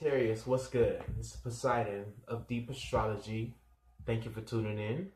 Sagittarius, what's good? This is Poseidon of Deep Astrology. Thank you for tuning in.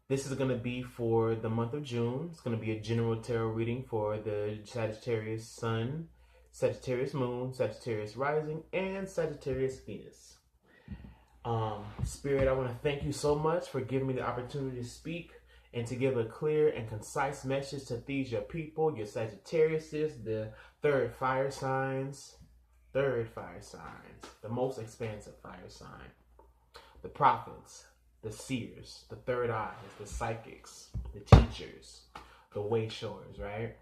This is going to be for the month of June. It's going to be a general tarot reading for the Sagittarius Sun, Sagittarius Moon, Sagittarius Rising, and Sagittarius Venus. Spirit, I want to thank you so much for giving me the opportunity to speak and to give a clear and concise message to these your people, your Sagittariuses, the third fire signs. Third fire signs, the most expansive fire sign, the prophets, the seers, the third eyes, the psychics, the teachers, the way showers, right?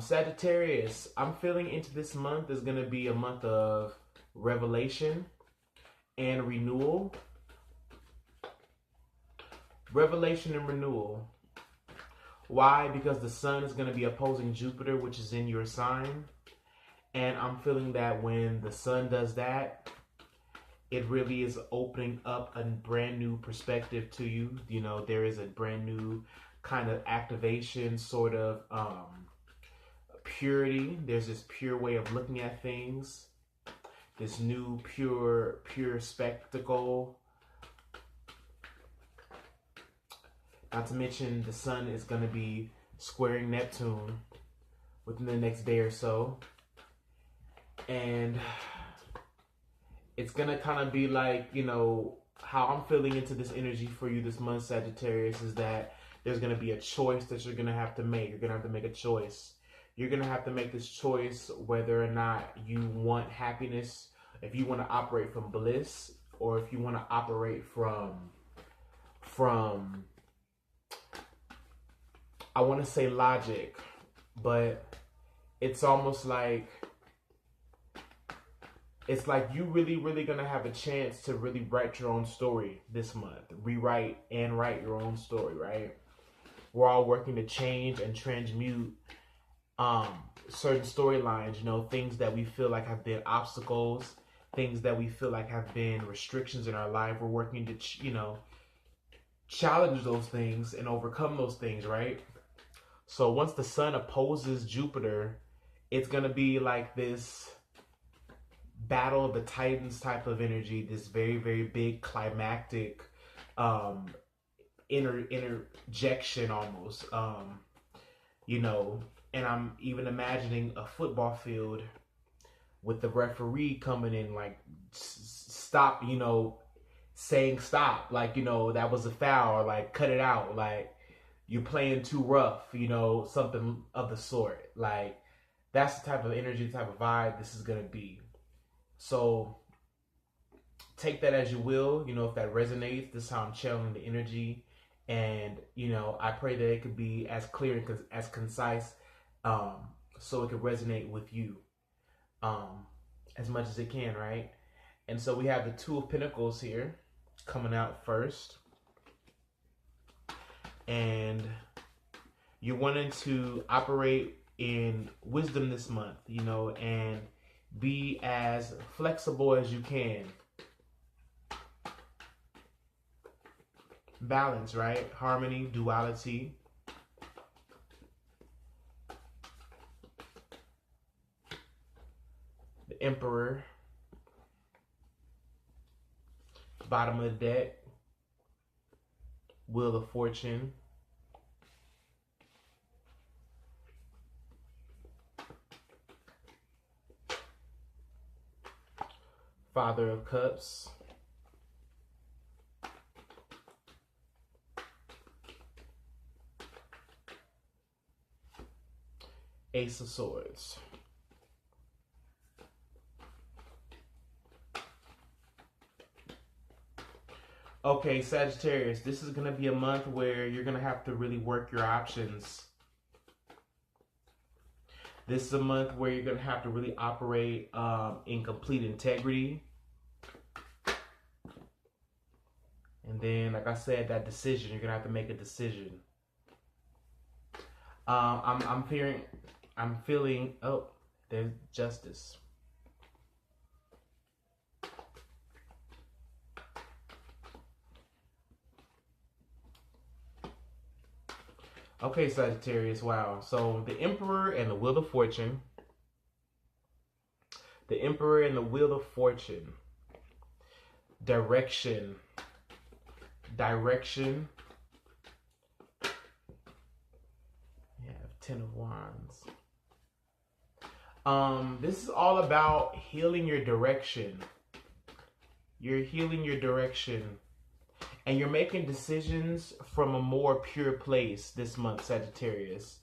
Sagittarius, I'm feeling into this month is going to be a month of revelation and renewal. Revelation and renewal. Why? Because the sun is going to be opposing Jupiter, which is in your sign. And I'm feeling that when the sun does that, it really is opening up a brand new perspective to you. You know, there is a brand new kind of activation, sort of purity. There's this pure way of looking at things. This new pure spectacle. Not to mention the sun is going to be squaring Neptune within the next day or so. And it's going to kind of be like, you know, how I'm feeling into this energy for you this month, Sagittarius, is that there's going to be a choice that you're going to have to make. You're going to have to make a choice. You're going to have to make this choice whether or not you want happiness, if you want to operate from bliss, or if you want to operate from I want to say logic, but it's almost like, it's like you really going to have a chance to really write your own story this month. Rewrite and write your own story, right? We're all working to change and transmute certain storylines, you know, things that we feel like have been obstacles, things that we feel like have been restrictions in our life. We're working to, you know, challenge those things and overcome those things, right? So once the sun opposes Jupiter, it's going to be like this battle of the Titans type of energy, this very big climactic interjection almost, you know, and I'm even imagining a football field with the referee coming in like stop, you know, saying stop, like, you know, that was a foul, or like cut it out, like you're playing too rough, you know, something of the sort. Like that's the type of energy, type of vibe this is going to be. So take that as you will, you know, if that resonates. This is how I'm channeling the energy. And, you know, I pray that it could be as clear and as concise, so it could resonate with you as much as it can, right? And so we have the Two of Pentacles here coming out first. And you're wanting to operate in wisdom this month, you know, and be as flexible as you can. Balance, right? Harmony, duality. The Emperor. Bottom of the deck. Wheel of Fortune. Father of Cups. Ace of Swords. Okay, Sagittarius, this is going to be a month where you're going to have to really work your options. This is a month where you're going to have to really operate in complete integrity. And then, like I said, that decision, you're going to have to make a decision. I'm feeling, oh, there's Justice. Okay, Sagittarius, wow. So the Emperor and the Wheel of Fortune. The Emperor and the Wheel of Fortune. Direction. Direction. We have Ten of Wands. This is all about healing your direction. You're healing your direction. And you're making decisions from a more pure place this month, Sagittarius.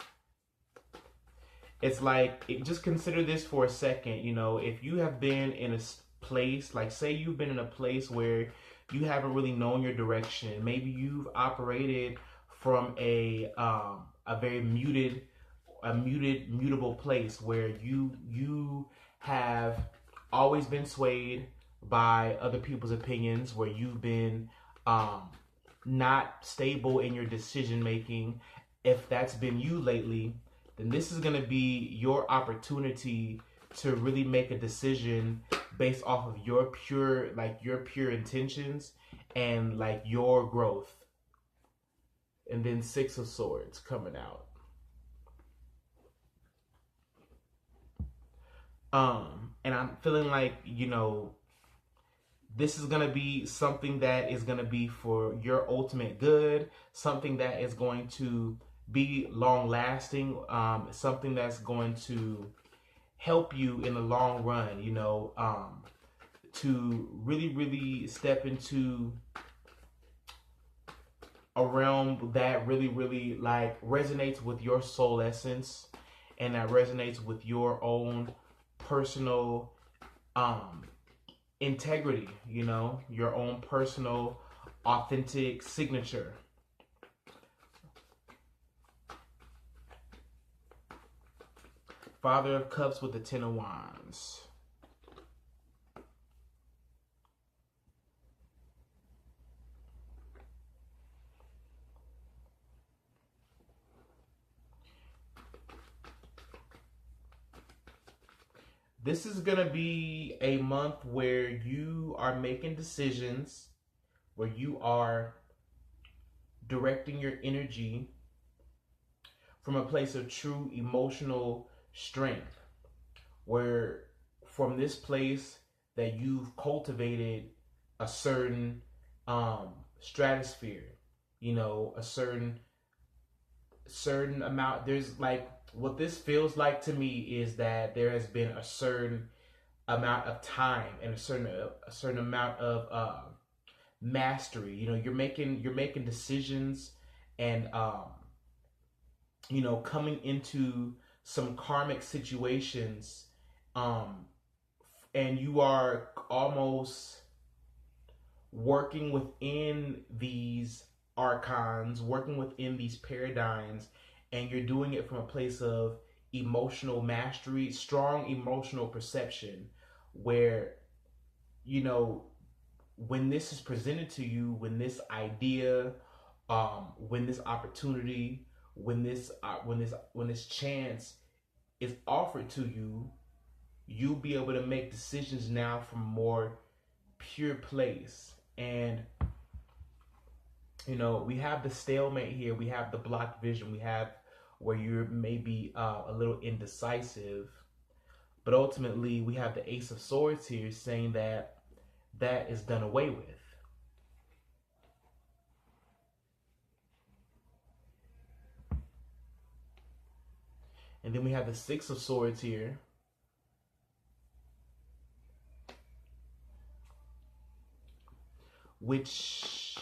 It's like, just consider this for a second. You know, if you have been in a place, like say you've been in a place where you haven't really known your direction. Maybe you've operated from a very mutable place where you have always been swayed by other people's opinions, where you've been not stable in your decision making. If that's been you lately, then this is going to be your opportunity to really make a decision based off of your pure intentions and like your growth. And then Six of Swords coming out. And I'm feeling like, you know, this is going to be something that is going to be for your ultimate good, something that is going to be long lasting, something that's going to help you in the long run, you know, to really, really step into a realm that really, really like resonates with your soul essence, and that resonates with your own personal integrity, you know, your own personal authentic signature. Father of Cups with the Ten of Wands. This is going to be a month where you are making decisions, where you are directing your energy from a place of true emotional strength, where from this place that you've cultivated a certain stratosphere, you know, a certain amount. There's like, what this feels like to me is that there has been a certain amount of time and a certain amount of mastery. You know, you're making decisions and you know, coming into some karmic situations, and you are almost working within these archons, working within these paradigms, and you're doing it from a place of emotional mastery, strong emotional perception, where, you know, when this is presented to you, when this idea, when this opportunity, when this chance is offered to you, you'll be able to make decisions now from a more pure place. And you know, we have the stalemate here, we have the blocked vision, we have where you're maybe a little indecisive, but ultimately we have the Ace of Swords here saying that that is done away with. And then we have the Six of Swords here, which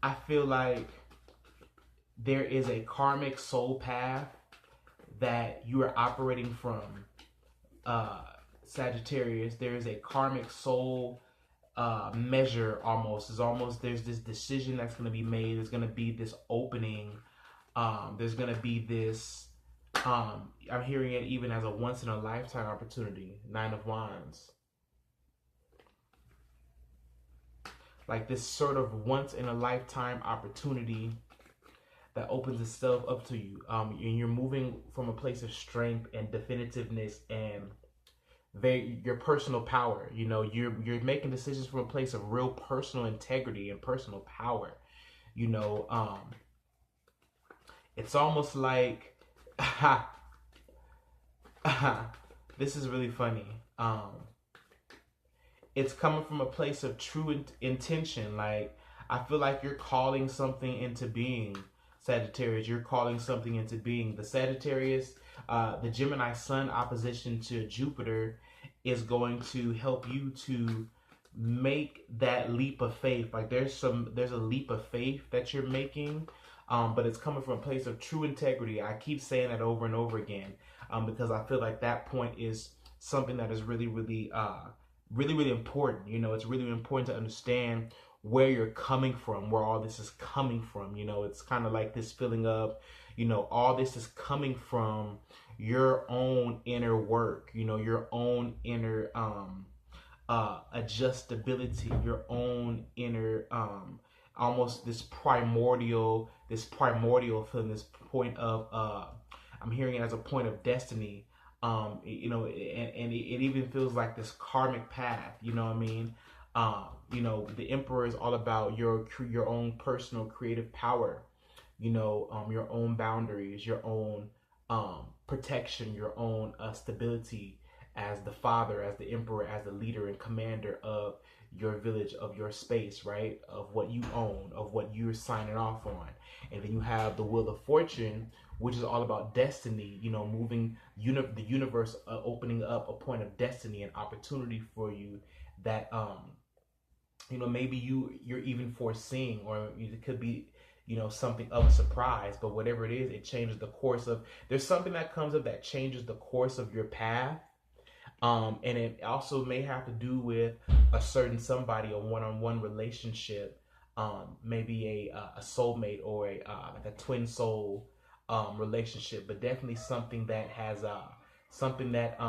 I feel like there is a karmic soul path that you are operating from, Sagittarius. There is a karmic soul measure almost. There's this decision that's going to be made. There's going to be this opening. There's going to be this, I'm hearing it even as a once in a lifetime opportunity. Nine of Wands. Like this sort of once in a lifetime opportunity that opens itself up to you. And you're moving from a place of strength and definitiveness and your personal power. You know, you're making decisions from a place of real personal integrity and personal power. You know, it's almost like This is really funny. It's coming from a place of true intention. Like, I feel like you're calling something into being, Sagittarius. You're calling something into being. The Sagittarius, the Gemini Sun opposition to Jupiter is going to help you to make that leap of faith. Like, there's a leap of faith that you're making, but it's coming from a place of true integrity. I keep saying that over and over again, because I feel like that point is something that is really, really, really important. You know, it's really important to understand where you're coming from, where all this is coming from. You know, it's kind of like this feeling of, you know, all this is coming from your own inner work, you know, your own inner adjustability, your own inner almost this primordial feeling, this point of I'm hearing it as a point of destiny. You know, and it even feels like this karmic path, you know what I mean? You know, the Emperor is all about your own personal creative power, you know, your own boundaries, your own protection, your own stability as the father, as the Emperor, as the leader and commander of your village, of your space, right? Of what you own, of what you're signing off on. And then you have the Wheel of Fortune, which is all about destiny, you know, moving the universe, opening up a point of destiny and opportunity for you that, you know, maybe you're even foreseeing, or it could be, you know, something of a surprise, but whatever it is, it changes the course of, there's something that comes up that changes the course of your path. And it also may have to do with a certain somebody, a one-on-one relationship, maybe a soulmate, or like a twin soul relationship, but definitely something that has something that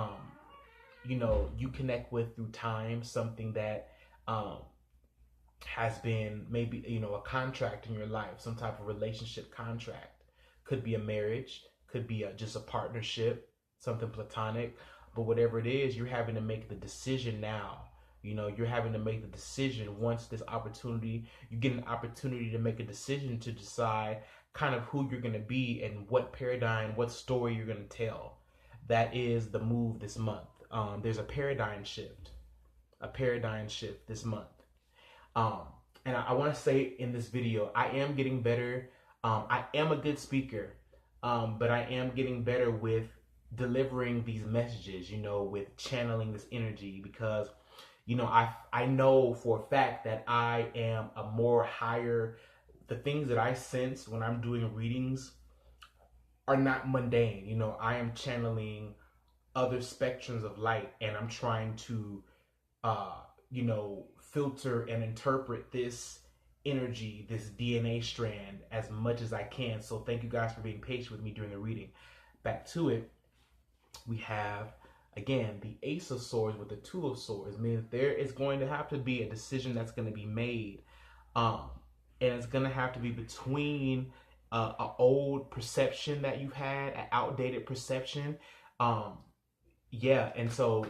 you know, you connect with through time, something that has been maybe, you know, a contract in your life, some type of relationship contract. Could be a marriage, could be just a partnership, something platonic. But whatever it is, you're having to make the decision now. You know, you're having to make the decision once this opportunity, you get an opportunity to make a decision to decide kind of who you're going to be and what paradigm, what story you're going to tell. That is the move this month. There's a paradigm shift this month. And I want to say in this video, I am getting better. I am a good speaker, but I am getting better with delivering these messages, you know, with channeling this energy, because, you know, I know for a fact that I am a more higher, the things that I sense when I'm doing readings are not mundane. You know, I am channeling other spectrums of light, and I'm trying to you know, filter and interpret this energy, this DNA strand, as much as I can. So thank you guys for being patient with me during the reading. Back to it. We have, again, the Ace of Swords with the Two of Swords, meaning there is going to have to be a decision that's going to be made. And it's going to have to be between an old perception that you've had, an outdated perception. Yeah, and so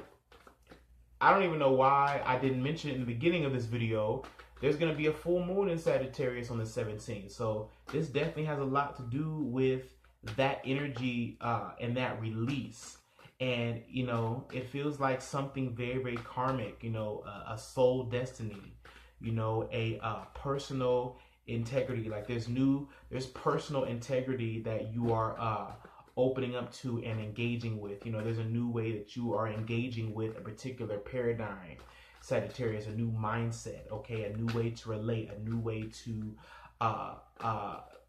I don't even know why I didn't mention it in the beginning of this video. There's going to be a full moon in Sagittarius on the 17th. So this definitely has a lot to do with that energy and that release. And, you know, it feels like something very, very karmic, you know, a soul destiny, you know, a personal integrity. Like there's personal integrity that you are opening up to and engaging with. You know, there's a new way that you are engaging with a particular paradigm, Sagittarius, a new mindset, okay, a new way to relate, a new way to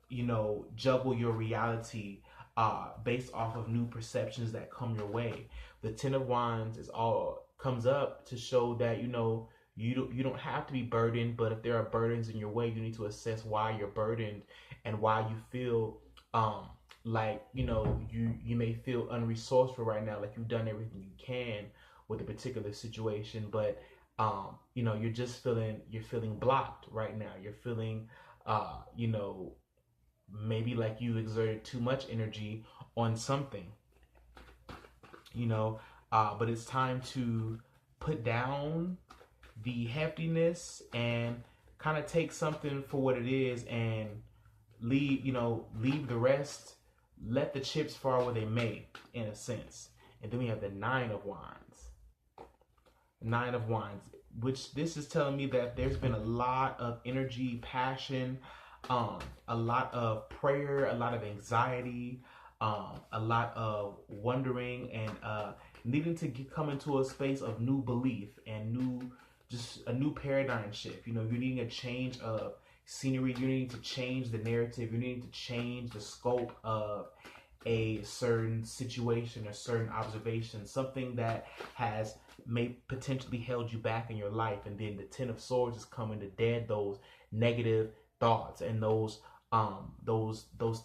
you know, juggle your reality based off of new perceptions that come your way. The Ten of Wands comes up to show that, you know, you don't have to be burdened, but if there are burdens in your way, you need to assess why you're burdened and why you feel like, you know, you may feel unresourceful right now, like you've done everything you can with a particular situation, but you know, you're feeling blocked right now. You're feeling you know, maybe like you exerted too much energy on something, you know, but it's time to put down the heftiness and kind of take something for what it is and leave the rest, let the chips fall where they may, in a sense. And then we have the Nine of Wands. Nine of Wands, which this is telling me that there's been a lot of energy, passion, a lot of prayer, a lot of anxiety, a lot of wondering, and needing to come into a space of new belief and just a new paradigm shift. You know, you're needing a change of scenery. You need to change the narrative. You need to change the scope of a certain situation, a certain observation, something that has may potentially held you back in your life. And then the Ten of Swords is coming to dead those negative thoughts and those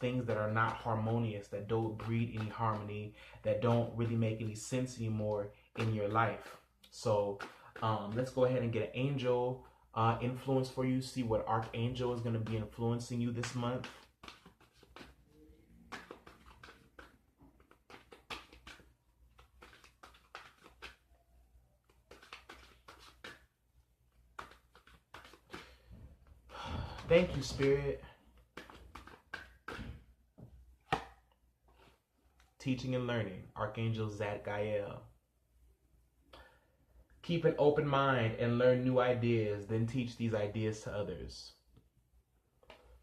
things that are not harmonious, that don't breed any harmony, that don't really make any sense anymore in your life. So let's go ahead and get an angel influence for you. See what archangel is going to be influencing you this month. Thank you, Spirit. Teaching and learning, Archangel Zadkiel. Keep an open mind and learn new ideas, then teach these ideas to others.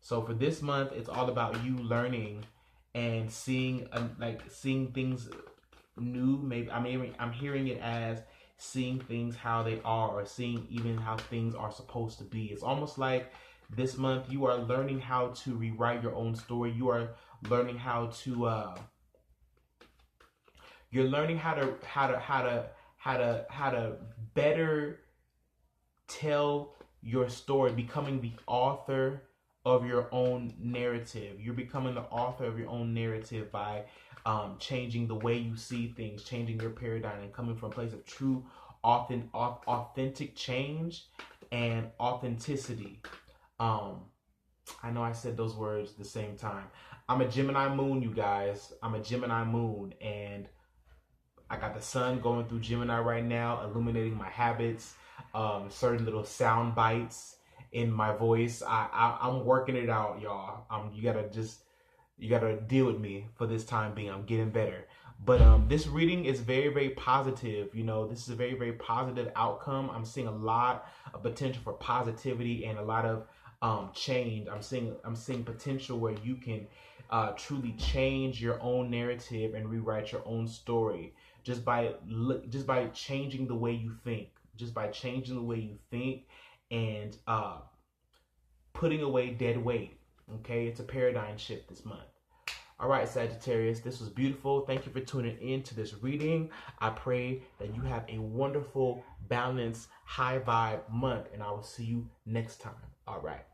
So for this month, it's all about you learning and seeing things new. Maybe I'm hearing it as seeing things how they are, or seeing even how things are supposed to be. It's almost like this month you are learning how to rewrite your own story. You are learning how to you're learning how to better tell your story, becoming the author of your own narrative. You're becoming the author of your own narrative by changing the way you see things, changing your paradigm, and coming from a place of true authentic change and authenticity. I know I said those words at the same time. I'm a Gemini moon, you guys. I'm a Gemini moon, and I got the sun going through Gemini right now, illuminating my habits, certain little sound bites in my voice. I'm working it out, y'all. You gotta deal with me for this time being. I'm getting better. But this reading is very, very positive. You know, this is a very, very positive outcome. I'm seeing a lot of potential for positivity and a lot of change. I'm seeing potential where you can truly change your own narrative and rewrite your own story just by changing the way you think. Just by changing the way you think and putting away dead weight. Okay, it's a paradigm shift this month. All right, Sagittarius, this was beautiful. Thank you for tuning in to this reading. I pray that you have a wonderful, balanced, high vibe month, and I will see you next time. All right.